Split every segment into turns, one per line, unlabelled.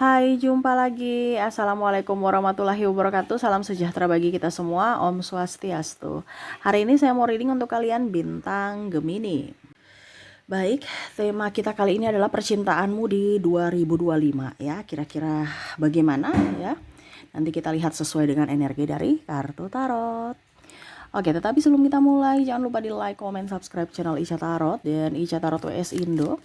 Hai, jumpa lagi. Assalamualaikum warahmatullahi wabarakatuh. Salam sejahtera bagi kita semua. Om Swastiastu. Hari ini saya mau reading untuk kalian bintang Gemini. Baik, tema kita kali ini adalah percintaanmu di 2025 ya. Kira-kira bagaimana ya? Nanti kita lihat sesuai dengan energi dari kartu tarot. Oke, tetapi sebelum kita mulai, jangan lupa di like, comment, subscribe channel Ica Tarot dan Ica Tarot WS Indo,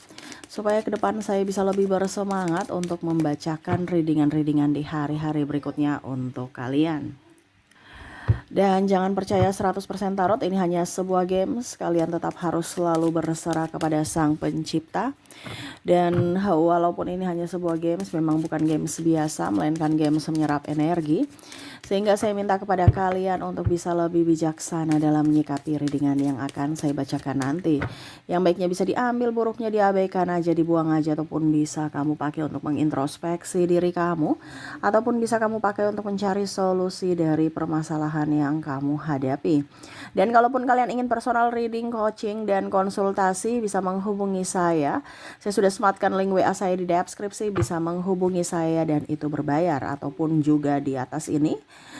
supaya ke depan saya bisa lebih bersemangat untuk membacakan readingan-readingan di hari-hari berikutnya untuk kalian. Dan jangan percaya 100% tarot, ini hanya sebuah games. Kalian tetap harus selalu berserah kepada Sang Pencipta. Dan walaupun ini hanya sebuah games, memang bukan games biasa, melainkan games menyerap energi. Sehingga saya minta kepada kalian untuk bisa lebih bijaksana dalam menyikapi readingan yang akan saya bacakan nanti. Yang baiknya bisa diambil, buruknya diabaikan aja, dibuang aja, ataupun bisa kamu pakai untuk mengintrospeksi diri kamu, ataupun bisa kamu pakai untuk mencari solusi dari permasalahan yang kamu hadapi. Dan kalaupun kalian ingin personal reading, coaching, dan konsultasi, bisa menghubungi saya. Saya sudah sematkan link WA saya di deskripsi, bisa menghubungi saya dan itu berbayar, ataupun juga di atas ini.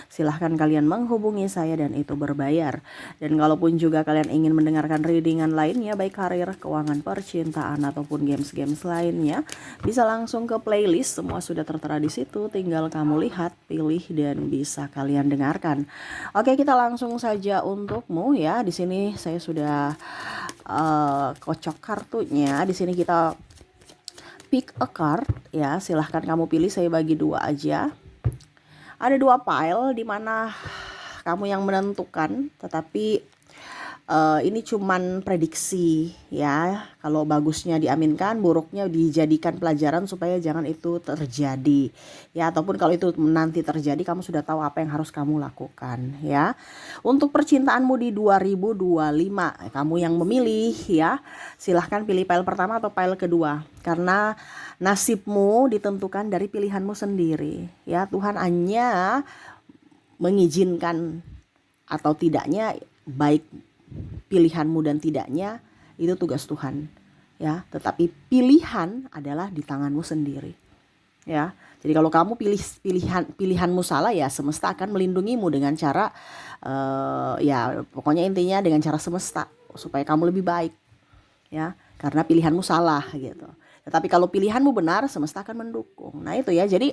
Silahkan kalian menghubungi saya dan itu berbayar. Dan kalaupun juga kalian ingin mendengarkan readingan lainnya, baik karir, keuangan, percintaan, ataupun games-games lainnya, bisa langsung ke playlist. Semua sudah tertera di situ, tinggal kamu lihat, pilih, dan bisa kalian dengarkan. Oke, kita langsung saja untukmu ya. Di sini saya sudah kocok kartunya. Di sini kita pick a card ya. Silahkan kamu pilih, saya bagi dua aja. Ada dua pile di mana kamu yang menentukan, tetapi ini cuman prediksi ya. Kalau bagusnya diaminkan, buruknya dijadikan pelajaran supaya jangan itu terjadi ya. Ataupun kalau itu nanti terjadi, kamu sudah tahu apa yang harus kamu lakukan ya. Untuk percintaanmu di 2025, kamu yang memilih ya. Silahkan pilih pile pertama atau pile kedua, karena nasibmu ditentukan dari pilihanmu sendiri ya. Tuhan hanya mengizinkan atau tidaknya, baik pilihanmu dan tidaknya itu tugas Tuhan ya, tetapi pilihan adalah di tanganmu sendiri ya. Jadi kalau kamu pilihanmu salah ya, semesta akan melindungimu dengan cara ya pokoknya intinya dengan cara semesta supaya kamu lebih baik ya, karena pilihanmu salah gitu. Tetapi kalau pilihanmu benar, semesta akan mendukung. Nah itu ya, jadi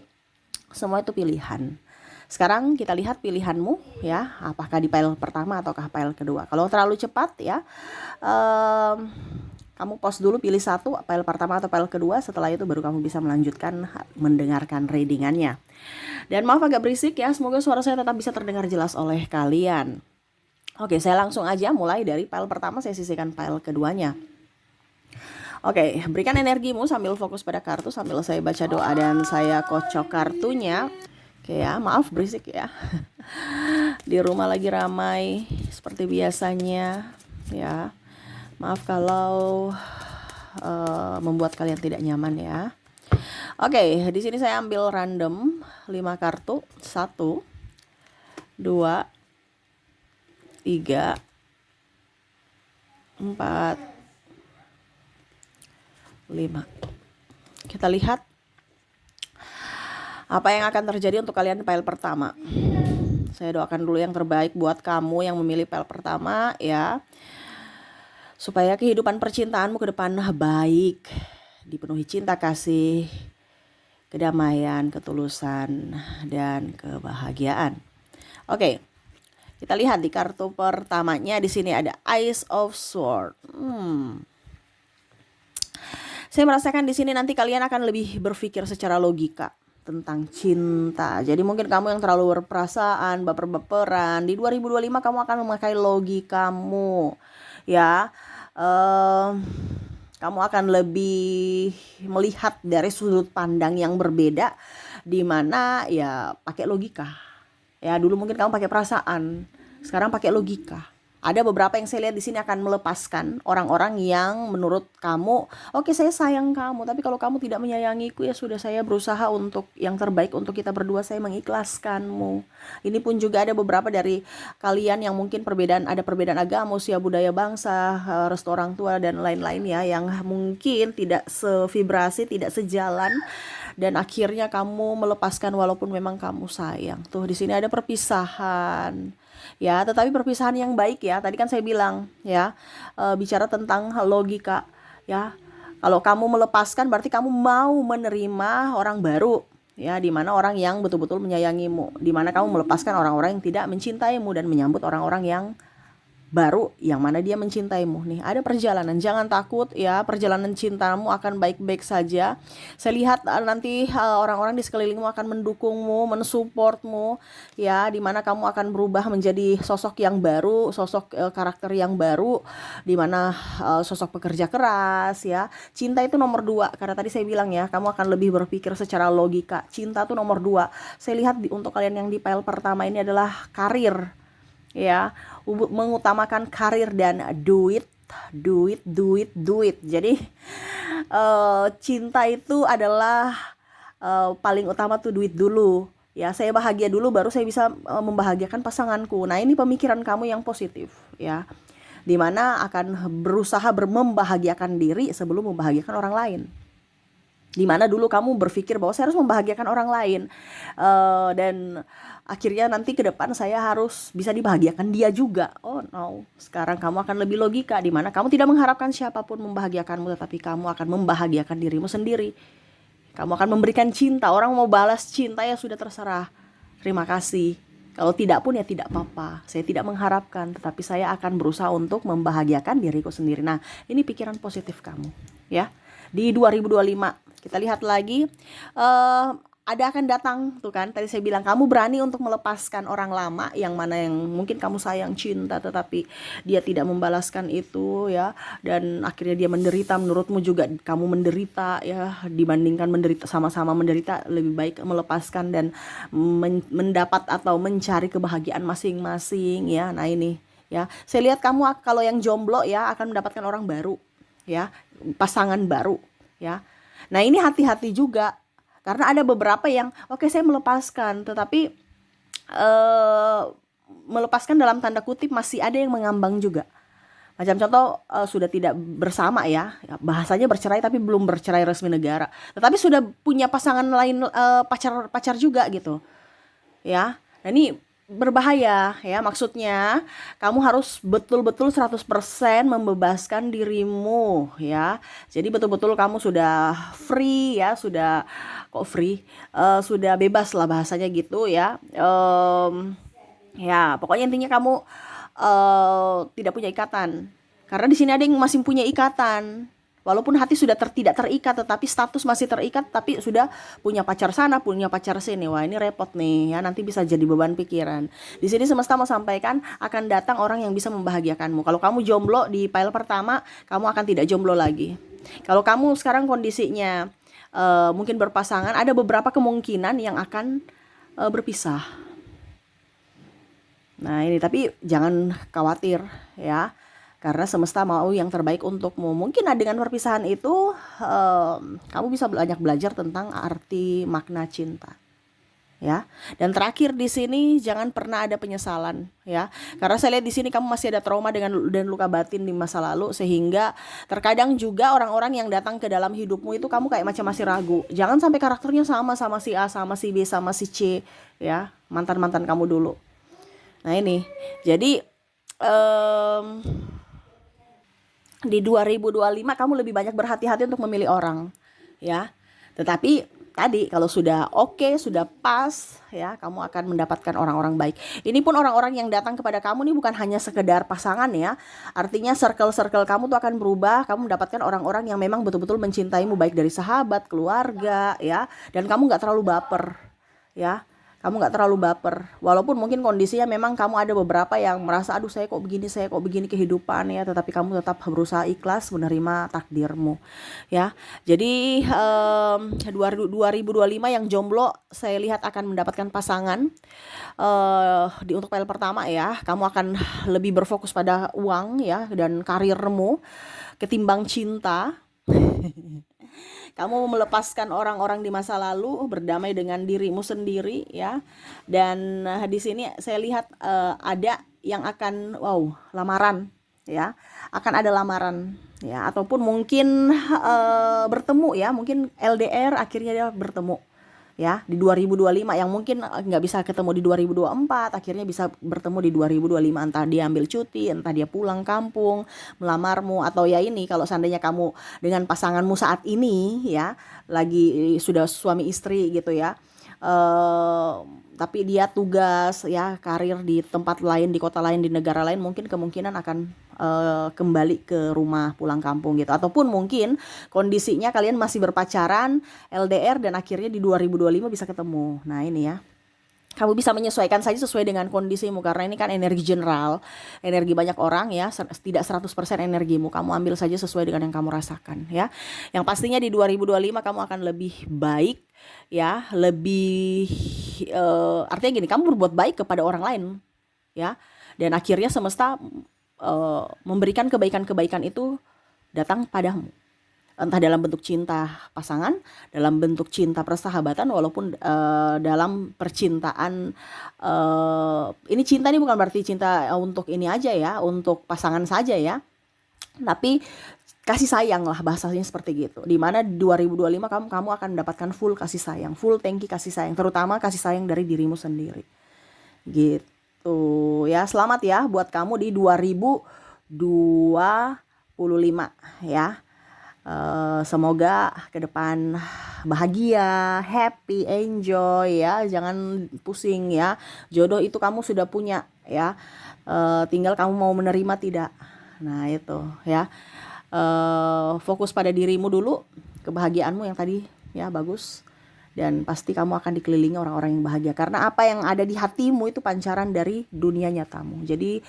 semua itu pilihan. Sekarang kita lihat pilihanmu ya, apakah di pile pertama ataukah pile kedua. Kalau terlalu cepat ya, kamu pause dulu, pilih satu, pile pertama atau pile kedua. Setelah itu baru kamu bisa melanjutkan mendengarkan readingannya. Dan maaf agak berisik ya, semoga suara saya tetap bisa terdengar jelas oleh kalian. Oke, saya langsung aja mulai dari pile pertama, saya sisihkan pile keduanya. Oke, berikan energimu sambil fokus pada kartu, sambil saya baca doa dan saya kocok kartunya. Oke ya, maaf berisik ya. Di rumah lagi ramai seperti biasanya ya. Maaf kalau membuat kalian tidak nyaman ya. Oke, di sini saya ambil random 5 kartu. 1 2 3 4 5. Kita lihat apa yang akan terjadi untuk kalian di pile pertama. Saya doakan dulu yang terbaik buat kamu yang memilih pile pertama ya, supaya kehidupan percintaanmu ke depan baik, dipenuhi cinta kasih, kedamaian, ketulusan, dan kebahagiaan. Oke, kita lihat di kartu pertamanya. Di sini ada Ace of Swords. Saya merasakan di sini nanti kalian akan lebih berpikir secara logika tentang cinta. Jadi mungkin kamu yang terlalu berperasaan, baper-baperan, di 2025 kamu akan memakai logikamu ya. Kamu akan lebih melihat dari sudut pandang yang berbeda, di mana ya pakai logika. Ya dulu mungkin kamu pakai perasaan, sekarang pakai logika. Ada beberapa yang saya lihat di sini akan melepaskan orang-orang yang menurut kamu, oke saya sayang kamu, tapi kalau kamu tidak menyayangiku ya sudah, saya berusaha untuk yang terbaik untuk kita berdua, saya mengikhlaskanmu. Ini pun juga ada beberapa dari kalian yang mungkin ada perbedaan agama, usia, budaya, bangsa, restu orang tua dan lain-lain ya, yang mungkin tidak sevibrasi, tidak sejalan dan akhirnya kamu melepaskan walaupun memang kamu sayang. Tuh di sini ada perpisahan. Ya, tetapi perpisahan yang baik ya. Tadi kan saya bilang ya, bicara tentang logika ya. Kalau kamu melepaskan berarti kamu mau menerima orang baru ya, di mana orang yang betul-betul menyayangimu, di mana kamu melepaskan orang-orang yang tidak mencintaimu dan menyambut orang-orang yang baru yang mana dia mencintaimu. Nih ada perjalanan, jangan takut ya, perjalanan cintamu akan baik-baik saja. Saya lihat nanti orang-orang di sekelilingmu akan mendukungmu, mensupportmu ya, dimana kamu akan berubah menjadi sosok yang baru, sosok karakter yang baru, dimana sosok pekerja keras ya. Cinta itu nomor 2, karena tadi saya bilang ya, kamu akan lebih berpikir secara logika. Cinta itu nomor 2. Saya lihat untuk kalian yang di pile pertama ini adalah karir ya, mengutamakan karir dan duit. Jadi cinta itu adalah paling utama tuh duit dulu ya. Saya bahagia dulu baru saya bisa membahagiakan pasanganku. Nah ini pemikiran kamu yang positif ya, dimana akan berusaha membahagiakan diri sebelum membahagiakan orang lain. Dimana dulu kamu berpikir bahwa saya harus membahagiakan orang lain, dan akhirnya nanti ke depan saya harus bisa dibahagiakan dia juga. Oh no, sekarang kamu akan lebih logika, dimana kamu tidak mengharapkan siapapun membahagiakanmu, tetapi kamu akan membahagiakan dirimu sendiri. Kamu akan memberikan cinta, orang mau balas cinta ya sudah terserah, terima kasih. Kalau tidak pun ya tidak apa-apa, saya tidak mengharapkan, tetapi saya akan berusaha untuk membahagiakan diriku sendiri. Nah ini pikiran positif kamu ya. Di 2025 kita lihat lagi, ada akan datang tuh kan, tadi saya bilang kamu berani untuk melepaskan orang lama yang mana yang mungkin kamu sayang, cinta, tetapi dia tidak membalaskan itu ya, dan akhirnya dia menderita. Menurutmu juga kamu menderita ya, dibandingkan menderita, sama-sama menderita, lebih baik melepaskan dan mendapat atau mencari kebahagiaan masing-masing ya. Nah ini ya, saya lihat kamu kalau yang jomblo ya akan mendapatkan orang baru ya, pasangan baru ya. Nah ini hati-hati juga, karena ada beberapa yang oke, saya melepaskan, tetapi melepaskan dalam tanda kutip masih ada yang mengambang juga. Macam contoh sudah tidak bersama ya, bahasanya bercerai tapi belum bercerai resmi negara, tetapi sudah punya pasangan lain, pacar juga gitu ya. Nah ini berbahaya ya, maksudnya kamu harus betul-betul 100% membebaskan dirimu ya. Jadi betul-betul kamu sudah free ya, sudah kok free, sudah bebas lah bahasanya gitu ya. Ya pokoknya intinya kamu tidak punya ikatan, karena di sini ada yang masih punya ikatan. Walaupun hati sudah tidak terikat, tetapi status masih terikat, tapi sudah punya pacar sana, punya pacar sini. Wah ini repot nih ya, nanti bisa jadi beban pikiran. Di sini semesta mau sampaikan akan datang orang yang bisa membahagiakanmu. Kalau kamu jomblo di pile pertama, kamu akan tidak jomblo lagi. Kalau kamu sekarang kondisinya mungkin berpasangan, ada beberapa kemungkinan yang akan berpisah. Nah ini tapi jangan khawatir ya, karena semesta mau yang terbaik untukmu. Mungkin dengan perpisahan itu kamu bisa banyak belajar tentang arti makna cinta ya. Dan terakhir di sini jangan pernah ada penyesalan ya, karena saya lihat di sini kamu masih ada trauma dan luka batin di masa lalu, sehingga terkadang juga orang-orang yang datang ke dalam hidupmu itu kamu kayak macam masih ragu. Jangan sampai karakternya sama si A, sama si B, sama si C ya, mantan-mantan kamu dulu. Nah ini jadi di 2025 kamu lebih banyak berhati-hati untuk memilih orang ya. Tetapi tadi kalau sudah oke, sudah pas ya, kamu akan mendapatkan orang-orang baik. Ini pun orang-orang yang datang kepada kamu nih bukan hanya sekedar pasangan ya. Artinya circle-circle kamu tuh akan berubah. Kamu mendapatkan orang-orang yang memang betul-betul mencintaimu, baik dari sahabat, keluarga ya. Dan kamu gak terlalu baper ya. Kamu gak terlalu baper, walaupun mungkin kondisinya memang kamu ada beberapa yang merasa aduh saya kok begini kehidupan ya, tetapi kamu tetap berusaha ikhlas menerima takdirmu ya. Jadi 2025 yang jomblo saya lihat akan mendapatkan pasangan untuk file pertama ya. Kamu akan lebih berfokus pada uang ya dan karirmu ketimbang cinta. Kamu melepaskan orang-orang di masa lalu, berdamai dengan dirimu sendiri ya. Dan di sini saya lihat ada yang akan lamaran ya, akan ada lamaran ya, ataupun mungkin bertemu ya, mungkin LDR akhirnya dia bertemu ya di 2025, yang mungkin nggak bisa ketemu di 2024 akhirnya bisa bertemu di 2025, entah dia ambil cuti, entah dia pulang kampung melamarmu, atau ya ini kalau seandainya kamu dengan pasanganmu saat ini ya lagi sudah suami istri gitu ya, eh, tapi dia tugas ya karir di tempat lain, di kota lain, di negara lain, mungkin kemungkinan akan kembali ke rumah pulang kampung gitu, ataupun mungkin kondisinya kalian masih berpacaran LDR dan akhirnya di 2025 bisa ketemu. Nah ini ya, kamu bisa menyesuaikan saja sesuai dengan kondisimu, karena ini kan energi general, energi banyak orang ya, tidak 100% energimu. Kamu ambil saja sesuai dengan yang kamu rasakan ya. Yang pastinya di 2025 kamu akan lebih baik ya, lebih artinya gini, kamu berbuat baik kepada orang lain ya. Dan akhirnya semesta memberikan kebaikan-kebaikan itu datang padamu, entah dalam bentuk cinta pasangan, dalam bentuk cinta persahabatan, walaupun dalam percintaan, ini cinta ini bukan berarti cinta untuk ini aja ya, untuk pasangan saja ya, tapi kasih sayang lah bahasanya seperti gitu. Dimana 2025 kamu akan mendapatkan full kasih sayang, full tangki kasih sayang, terutama kasih sayang dari dirimu sendiri gitu ya. Selamat ya buat kamu di 2025 ya. Semoga ke depan bahagia, happy, enjoy ya. Jangan pusing ya. Jodoh itu kamu sudah punya ya. Tinggal kamu mau menerima tidak. Nah itu ya. Fokus pada dirimu dulu, kebahagiaanmu yang tadi ya bagus. Dan pasti kamu akan dikelilingi orang-orang yang bahagia. Karena apa yang ada di hatimu itu pancaran dari dunia nyatamu. Jadi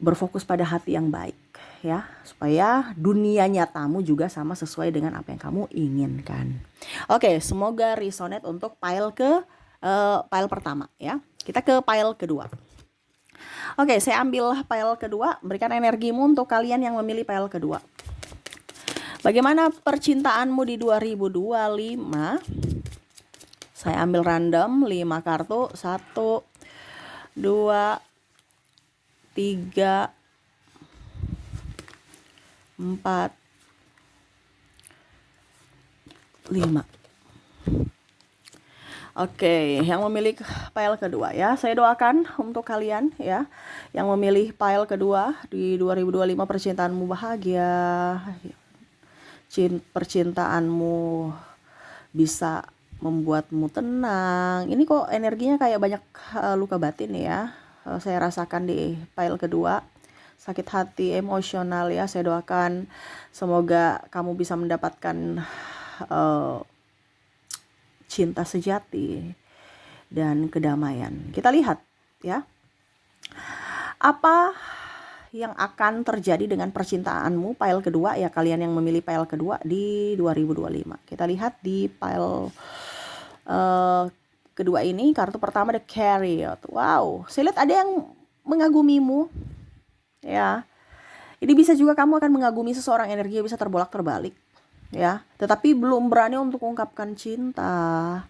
berfokus pada hati yang baik ya, supaya dunia nyatamu juga sama sesuai dengan apa yang kamu inginkan. Oke, semoga resonate untuk pile pertama ya. Kita ke pile kedua. Oke, saya ambil pile kedua, berikan energimu untuk kalian yang memilih pile kedua. Bagaimana percintaanmu di 2025? Saya ambil random 5 kartu, 1 2 3 4 5. Oke, yang memilih pile kedua ya, saya doakan untuk kalian ya yang memilih pile kedua di 2025, percintaanmu bahagia, percintaanmu bisa membuatmu tenang. Ini kok energinya kayak banyak luka batin ya, saya rasakan di pile kedua. Sakit hati, emosional ya. Saya doakan semoga kamu bisa mendapatkan cinta sejati dan kedamaian. Kita lihat ya, apa yang akan terjadi dengan percintaanmu pile kedua ya, kalian yang memilih pile kedua di 2025. Kita lihat di pile kedua ini, kartu pertama The Chariot. Wow, saya lihat ada yang mengagumimu ya. Ini bisa juga kamu akan mengagumi seseorang, energi bisa terbolak-terbalik ya, tetapi belum berani untuk ungkapkan cinta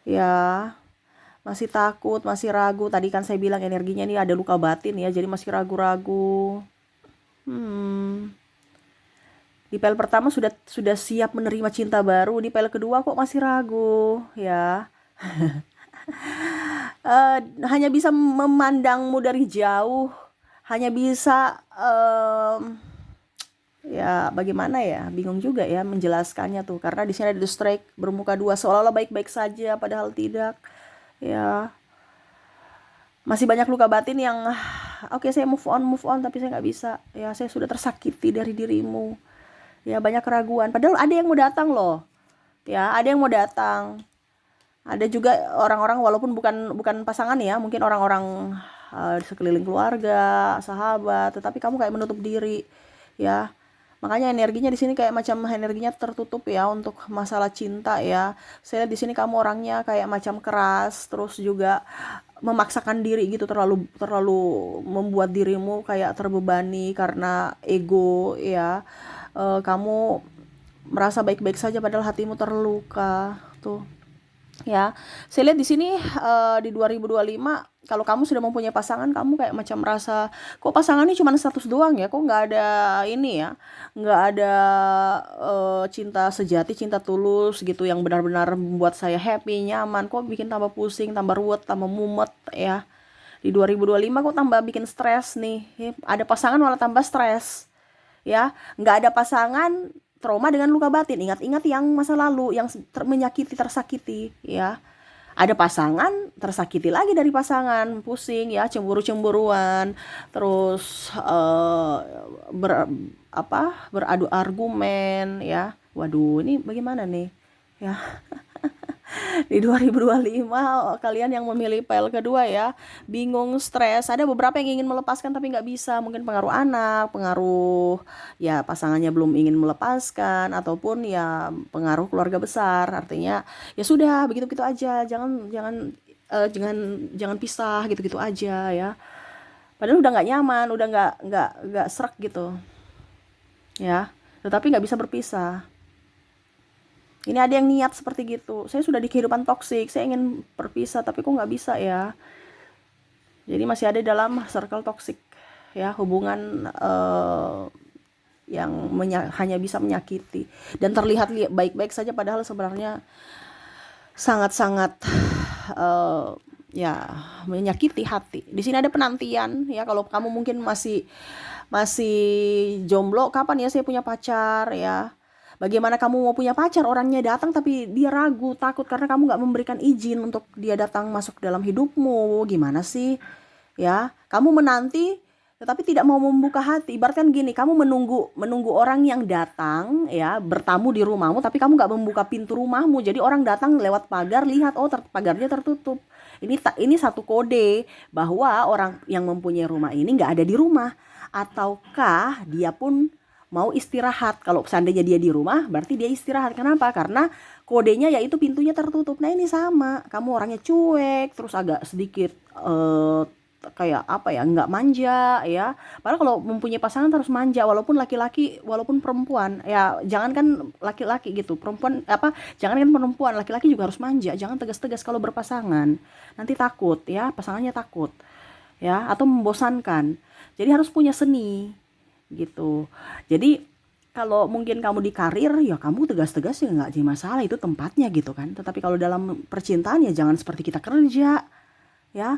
ya, masih takut, masih ragu. Tadi kan saya bilang energinya ini ada luka batin ya, jadi masih ragu-ragu. Di pile pertama sudah siap menerima cinta baru, di pile kedua kok masih ragu ya. Hanya bisa memandangmu dari jauh, hanya bisa ya bagaimana ya, bingung juga ya menjelaskannya tuh, karena di sini ada the strike bermuka dua, seolah-olah baik-baik saja padahal tidak ya. Masih banyak luka batin yang oke, saya move on tapi saya nggak bisa ya, saya sudah tersakiti dari dirimu ya, banyak keraguan, padahal ada yang mau datang loh ya, ada yang mau datang. Ada juga orang-orang walaupun bukan pasangan ya, mungkin orang-orang sekeliling keluarga, sahabat, tetapi kamu kayak menutup diri ya. Makanya energinya di sini kayak macam energinya tertutup ya untuk masalah cinta ya. Saya lihat di sini kamu orangnya kayak macam keras, terus juga memaksakan diri gitu, terlalu membuat dirimu kayak terbebani karena ego ya. Kamu merasa baik-baik saja padahal hatimu terluka tuh. Ya, saya lihat di sini di 2025 kalau kamu sudah mempunyai pasangan, kamu kayak macam merasa, kok pasangan ini cuma status doang ya, kok nggak ada ini ya, nggak ada cinta sejati, cinta tulus gitu yang benar-benar membuat saya happy, nyaman, kok bikin tambah pusing, tambah ruwet, tambah mumet ya. Di 2025 kok tambah bikin stres nih, ada pasangan malah tambah stres ya. Nggak ada pasangan, trauma dengan luka batin, ingat-ingat yang masa lalu yang menyakiti, tersakiti ya. Ada pasangan, tersakiti lagi dari pasangan, pusing ya, cemburu-cemburuan, terus beradu argumen ya. Waduh, ini bagaimana nih ya. Di 2025 kalian yang memilih file kedua ya, bingung, stres, ada beberapa yang ingin melepaskan tapi nggak bisa, mungkin pengaruh anak, pengaruh ya pasangannya belum ingin melepaskan, ataupun ya pengaruh keluarga besar, artinya ya sudah begitu-begitu aja, jangan jangan jangan pisah gitu-gitu aja ya, padahal udah nggak nyaman, udah nggak srek gitu ya, tetapi nggak bisa berpisah. Ini ada yang niat seperti gitu. Saya sudah di kehidupan toksik, saya ingin berpisah tapi kok nggak bisa ya. Jadi masih ada dalam circle toksik ya, hubungan yang hanya bisa menyakiti dan terlihat baik-baik saja, padahal sebenarnya sangat-sangat ya menyakiti hati. Di sini ada penantian ya, kalau kamu mungkin masih jomblo, kapan ya saya punya pacar ya. Bagaimana kamu mau punya pacar, orangnya datang tapi dia ragu, takut karena kamu gak memberikan izin untuk dia datang masuk dalam hidupmu. Gimana sih ya, kamu menanti tetapi tidak mau membuka hati. Ibaratkan gini, kamu menunggu orang yang datang ya, bertamu di rumahmu, tapi kamu gak membuka pintu rumahmu. Jadi orang datang lewat pagar, lihat oh pagarnya tertutup. Ini satu kode bahwa orang yang mempunyai rumah ini gak ada di rumah, ataukah dia pun mau istirahat. Kalau seandainya dia di rumah, berarti dia istirahat. Kenapa? Karena kodenya yaitu pintunya tertutup. Nah ini sama, kamu orangnya cuek, terus agak sedikit kayak apa ya, nggak manja ya. Padahal kalau mempunyai pasangan harus manja, walaupun laki-laki, walaupun perempuan ya. Jangankan laki-laki gitu, perempuan jangankan perempuan, laki-laki juga harus manja. Jangan tegas-tegas kalau berpasangan, nanti takut ya, pasangannya takut ya, atau membosankan. Jadi harus punya seni gitu. Jadi kalau mungkin kamu di karir ya kamu tegas-tegas ya nggak jadi masalah, itu tempatnya gitu kan. Tetapi kalau dalam percintaan ya jangan seperti kita kerja ya.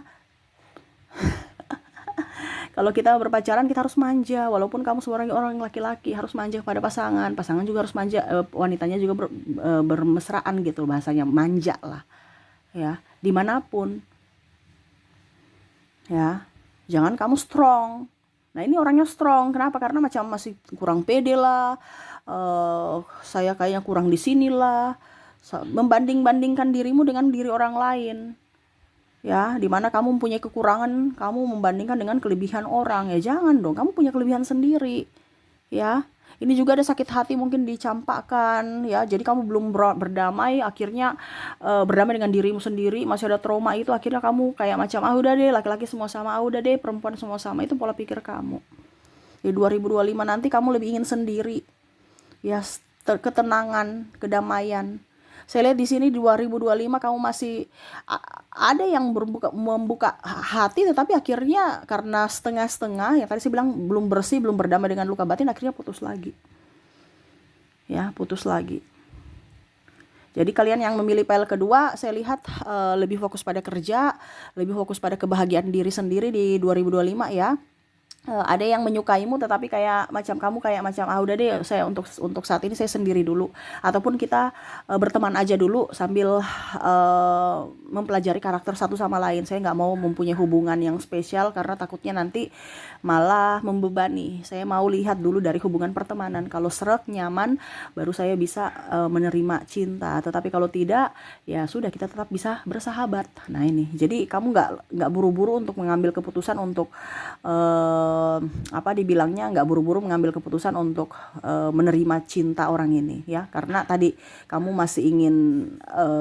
Kalau kita berpacaran kita harus manja, walaupun kamu seorang orang laki-laki harus manja kepada pasangan juga harus manja, wanitanya juga bermesraan gitu, bahasanya manja lah ya, dimanapun ya. Jangan kamu strong. Nah ini orangnya strong, kenapa? Karena macam masih kurang pede lah, saya kayaknya kurang di sini lah, membanding-bandingkan dirimu dengan diri orang lain, ya, dimana kamu mempunyai kekurangan, kamu membandingkan dengan kelebihan orang, ya jangan dong, kamu punya kelebihan sendiri, ya. Ini juga ada sakit hati mungkin dicampakkan ya, jadi kamu belum berdamai, akhirnya berdamai dengan dirimu sendiri, masih ada trauma itu, akhirnya kamu kayak macam udah deh laki-laki semua sama, udah deh perempuan semua sama. Itu pola pikir kamu. Di 2025 nanti kamu lebih ingin sendiri ya, ketenangan, kedamaian. Saya lihat di sini di 2025 kamu masih ada yang membuka hati, tetapi akhirnya karena setengah-setengah ya, tadi saya bilang belum bersih, belum berdamai dengan luka batin, akhirnya putus lagi. Ya, putus lagi. Jadi kalian yang memilih file kedua, saya lihat lebih fokus pada kerja, lebih fokus pada kebahagiaan diri sendiri di 2025 ya. Ada yang menyukaimu tetapi kayak macam udah deh, saya untuk saat ini saya sendiri dulu, ataupun kita berteman aja dulu sambil mempelajari karakter satu sama lain. Saya nggak mau mempunyai hubungan yang spesial karena takutnya nanti malah membebani. Saya mau lihat dulu dari hubungan pertemanan, kalau srek, nyaman, baru saya bisa menerima cinta. Tetapi kalau tidak, ya sudah, kita tetap bisa bersahabat. Nah ini, jadi kamu nggak buru-buru untuk mengambil keputusan untuk dibilangnya nggak buru-buru mengambil keputusan untuk menerima cinta orang ini ya, karena tadi kamu masih ingin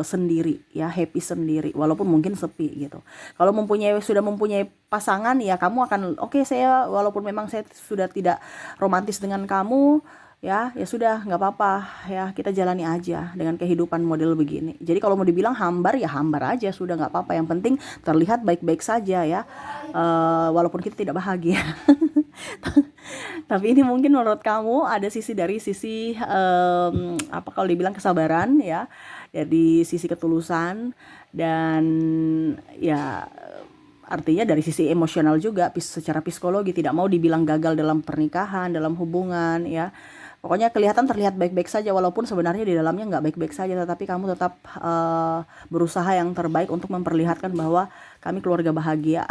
sendiri ya, happy sendiri walaupun mungkin sepi gitu. Kalau sudah mempunyai pasangan ya, kamu akan oke, saya walaupun memang saya sudah tidak romantis dengan kamu, ya sudah nggak apa-apa ya, kita jalani aja dengan kehidupan model begini. Jadi kalau mau dibilang hambar ya hambar aja, sudah nggak apa-apa, yang penting terlihat baik-baik saja ya. Walaupun kita tidak bahagia. Tapi ini mungkin menurut kamu ada sisi dari sisi apa kalau dibilang kesabaran ya, dari sisi ketulusan, dan ya artinya dari sisi emosional juga, secara psikologi, tidak mau dibilang gagal dalam pernikahan, dalam hubungan ya. Pokoknya kelihatan terlihat baik-baik saja, walaupun sebenarnya di dalamnya nggak baik-baik saja, tetapi kamu tetap berusaha yang terbaik untuk memperlihatkan bahwa kami keluarga bahagia.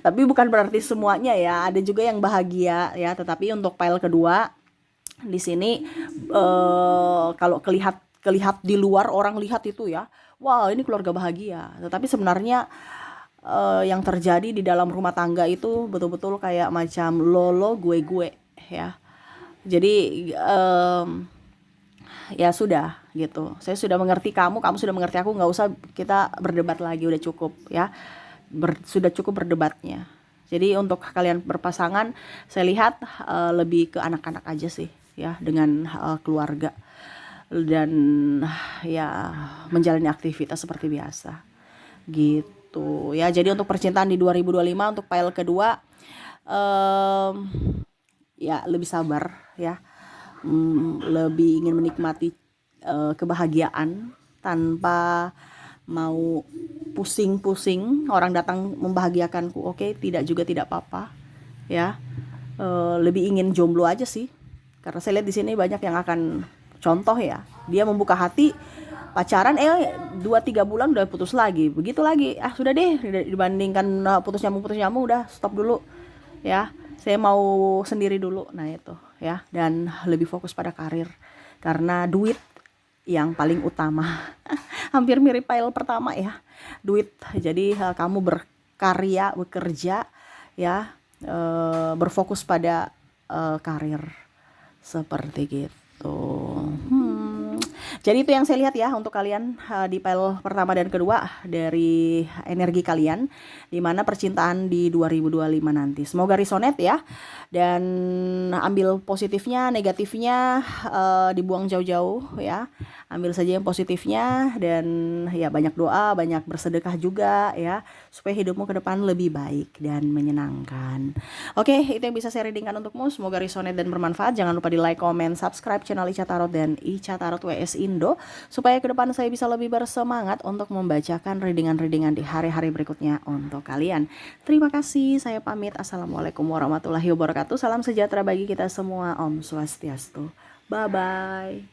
Tapi bukan berarti semuanya ya, ada juga yang bahagia ya. Tetapi untuk file kedua di sini kalau kelihat di luar, orang lihat itu ya, wow ini keluarga bahagia. Tetapi sebenarnya yang terjadi di dalam rumah tangga itu betul-betul kayak macam lolo gue ya. Jadi ya sudah gitu. Saya sudah mengerti kamu sudah mengerti aku, nggak usah kita berdebat lagi, udah cukup ya. Sudah cukup berdebatnya. Jadi untuk kalian berpasangan, saya lihat lebih ke anak-anak aja sih ya, dengan keluarga, dan ya menjalani aktivitas seperti biasa gitu ya. Jadi untuk percintaan di 2025 untuk file kedua, ya lebih sabar ya, lebih ingin menikmati kebahagiaan tanpa mau pusing-pusing orang datang membahagiakanku. Oke, tidak juga tidak apa-apa ya. Lebih ingin jomblo aja sih, karena saya lihat di sini banyak yang akan contoh ya, dia membuka hati, pacaran 2-3 bulan udah putus lagi, begitu lagi, sudah deh, dibandingkan putus nyambung udah stop dulu ya, saya mau sendiri dulu. Nah itu ya, dan lebih fokus pada karir, karena duit yang paling utama. Hampir mirip file pertama ya, duit. Jadi kamu berkarya, bekerja ya, berfokus pada karir seperti gitu. Jadi itu yang saya lihat ya untuk kalian di file pertama dan kedua dari energi kalian, dimana percintaan di 2025 nanti. Semoga resonate ya, dan ambil positifnya, negatifnya dibuang jauh-jauh ya. Ambil saja yang positifnya, dan ya banyak doa, banyak bersedekah juga ya, supaya hidupmu ke depan lebih baik dan menyenangkan. Oke, itu yang bisa saya readingkan untukmu. Semoga resonate dan bermanfaat. Jangan lupa di like, comment, subscribe channel Ica Tarot dan Ica Tarot WS Indo, supaya ke depan saya bisa lebih bersemangat untuk membacakan readingan-readingan di hari-hari berikutnya untuk kalian. Terima kasih, saya pamit. Assalamualaikum warahmatullahi wabarakatuh. Salam sejahtera bagi kita semua. Om Swastiastu. Bye-bye.